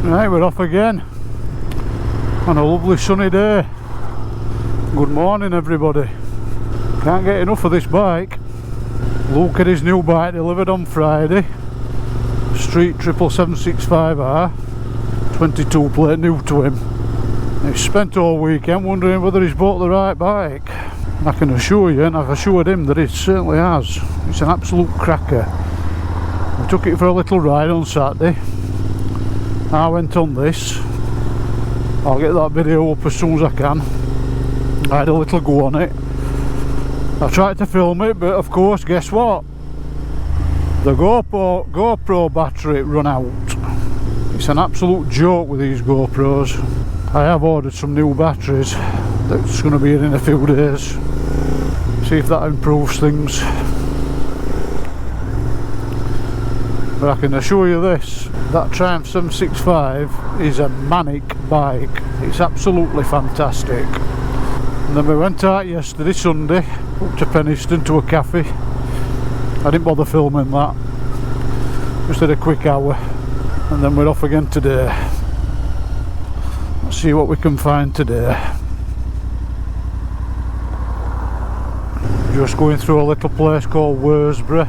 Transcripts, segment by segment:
Right, we're off again on a lovely sunny day. Good morning everybody. Can't get enough of this bike. Luke had his new bike delivered on Friday. Street 77765R, 22 plate, new to him. He's spent all weekend wondering whether he's bought the right bike. I can assure you, and I've assured him that it certainly has. It's an absolute cracker. We took it for a little ride on Saturday. I went on this. I'll get that video up as soon as I can. I had a little go on it. I tried to film it, but of course, guess what? The GoPro battery run out. It's an absolute joke with these GoPros. I have ordered some new batteries that's going to be in a few days. See if that improves things. But I can assure you this, that Triumph 765 is a manic bike. It's absolutely fantastic. And then we went out yesterday, Sunday, up to Penistone to a cafe. I didn't bother filming that, just had a quick hour, and then we're off again today. Let's see what we can find today. Just going through a little place called Worsborough.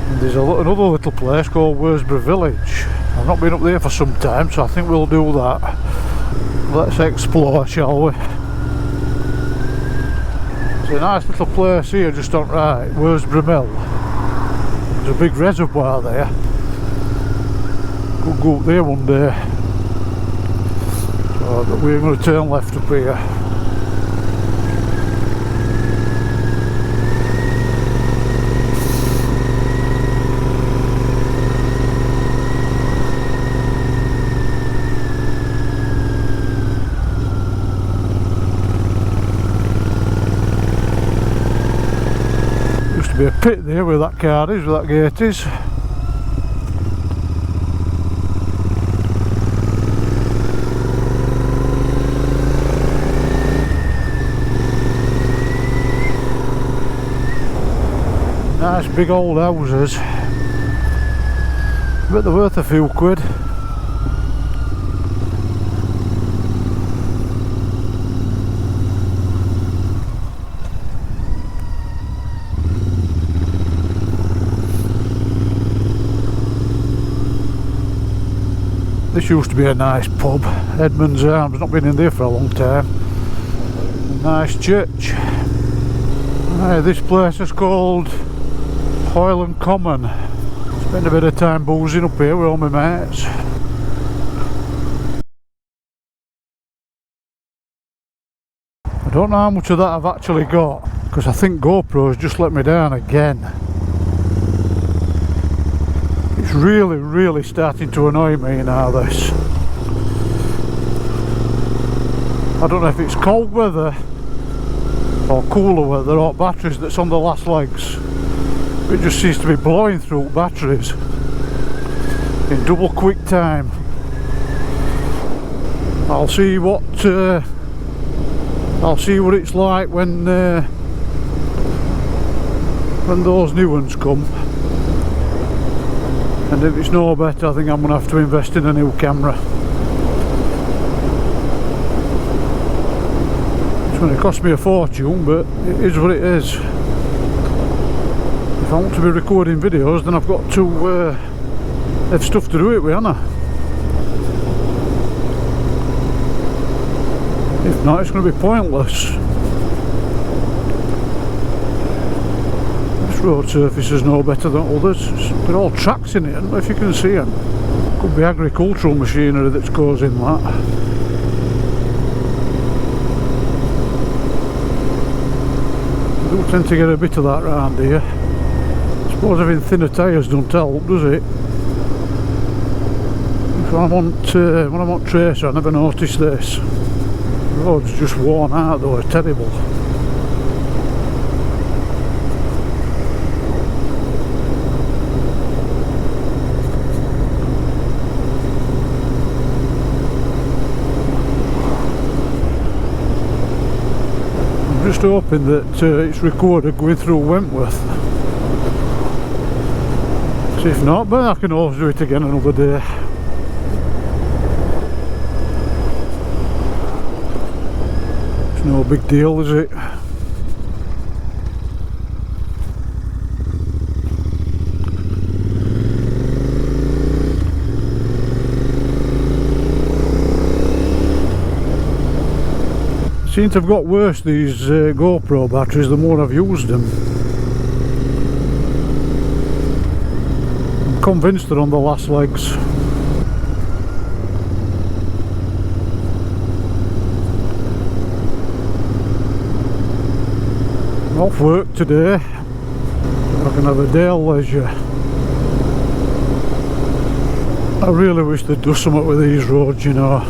And there's another little place called Worsborough Village. I've not been up there for some time, so I think we'll do that. Let's explore, shall we? There's a nice little place here just on right, Worsborough Mill. There's a big reservoir there. Could go up there one day. So we're going to turn left up here. Be a pit there where that car is, where that gate is. Nice big old houses. Bet they're worth a few quid. This used to be a nice pub, Edmund's Arms, not been in there for a long time. A nice church. This place is called Hoyland Common. Spend a bit of time boozing up here with all my mates. I don't know how much of that I've actually got, because I think GoPro's just let me down again. It's really starting to annoy me now, this. I don't know if it's cold weather or cooler weather or batteries that's on the last legs. It just seems to be blowing through batteries in double quick time. I'll see what it's like when those new ones come. And if it's no better, I think I'm going to have to invest in a new camera. It's going to cost me a fortune, but it is what it is. If I want to be recording videos, then I've got to have stuff to do it with, haven't I? If not, it's going to be pointless. Road surface is no better than others. They're all tracks in it. I don't know if you can see them. Could be agricultural machinery that's causing that. I do tend to get a bit of that round here. I suppose having thinner tyres don't help, does it? When I'm on tracer, I never notice this. The road's just worn out though, it's terrible. I'm just hoping that it's recorded going through Wentworth. So if not, but I can always do it again another day. No big deal, is it? Seem to have got worse, these GoPro batteries, the more I've used them. I'm convinced they're on the last legs. I'm off work today, so I can have a day of leisure. I really wish they'd do something with these roads, you know.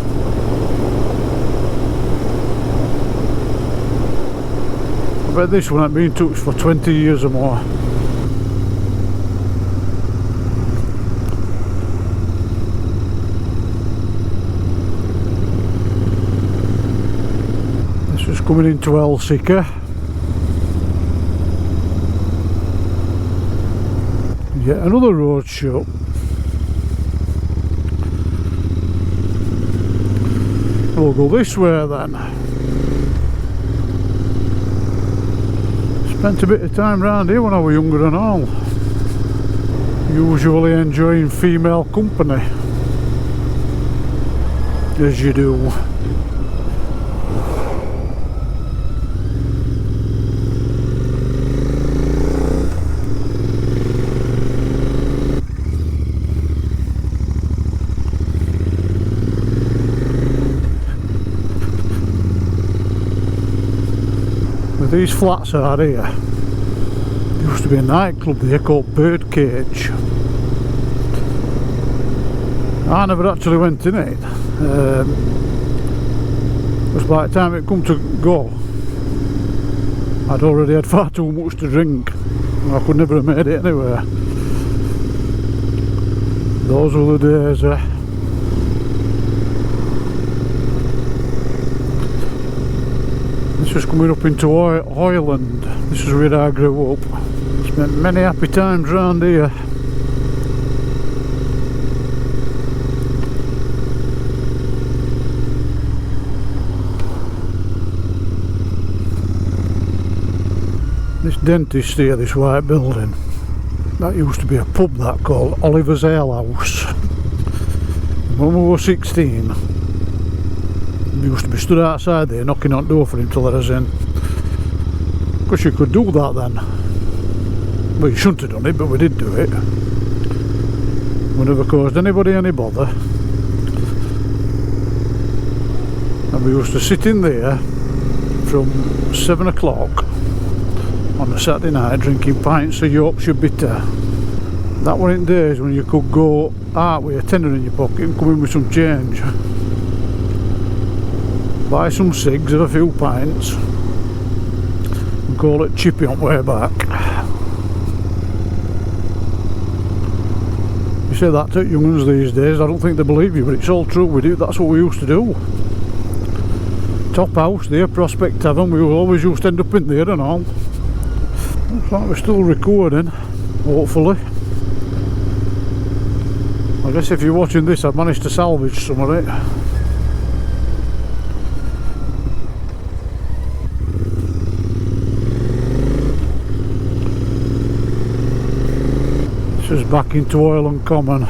I bet this one ain't been touched for 20 years or more. This is coming into Helsinki. Yet another road shut. We'll go this way then. Spent a bit of time round here when I was younger and all. Usually enjoying female company, as you do. These flats are here. There used to be a nightclub there called Birdcage. I never actually went in it. Because by the time it come to go, I'd already had far too much to drink. I could never have made it anywhere. Those were the days. This is coming up into Hoyland. This is where I grew up. Spent many happy times round here. This dentist here, this white building, that used to be a pub that called Oliver's Ale House. When we were 16, we used to be stood outside there knocking on the door for him to let us in. Because you could do that then. Well, you shouldn't have done it, but we did do it. We never caused anybody any bother. And we used to sit in there from 7 o'clock on a Saturday night drinking pints of Yorkshire bitter. That were in days when you could go out with a tenner in your pocket and come in with some change. Buy some cigs and a few pints and call it chippy on way back. You say that to young'uns these days, I don't think they believe you, but it's all true. We do. That's what we used to do. Top house there, Prospect Tavern, we always used to end up in there and all. Looks like we're still recording, hopefully. I guess if you're watching this, I've managed to salvage some of it. This is back into Hoyland Common.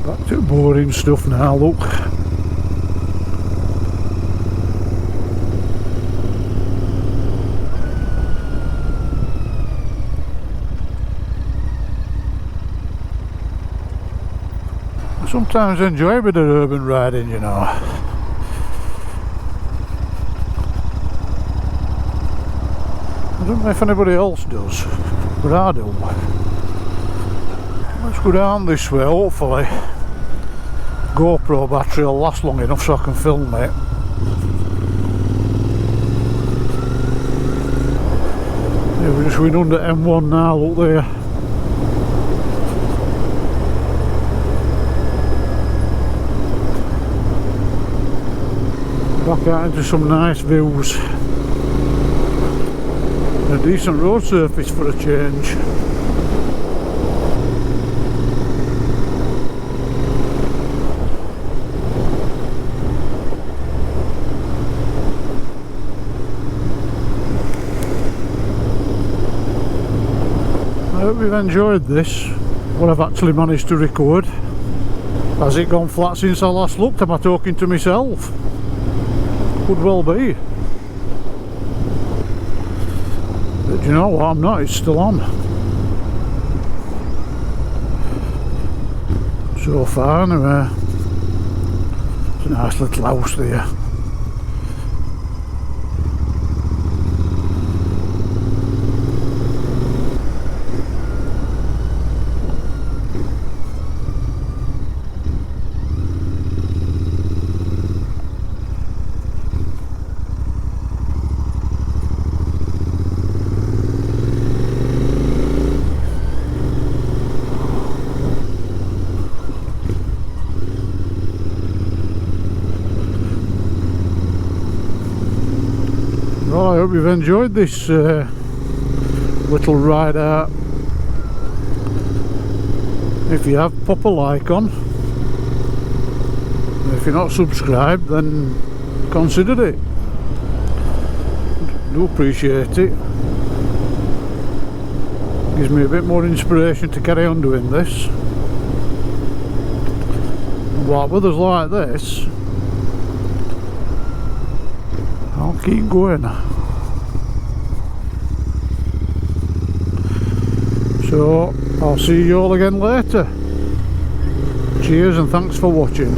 Back to boring stuff now, look. I sometimes enjoy a bit of urban riding, you know. I don't know if anybody else does, but I do. Let's go down this way, hopefully. GoPro battery will last long enough so I can film it. Yeah, we're just going under M1 now, look there. Back out into some nice views. A decent road surface for a change. you've enjoyed this, what I've actually managed to record. Has it gone flat since I last looked? Am I talking to myself? Could well be. But you know what, I'm not, it's still on. So far anyway. It's a nice little house there. Well, I hope you've enjoyed this little ride out. If you have, pop a like on. If you're not subscribed, then consider it. Do appreciate it. Gives me a bit more inspiration to carry on doing this. Like with us like this, I'll keep going. So I'll see you all again later. Cheers and thanks for watching.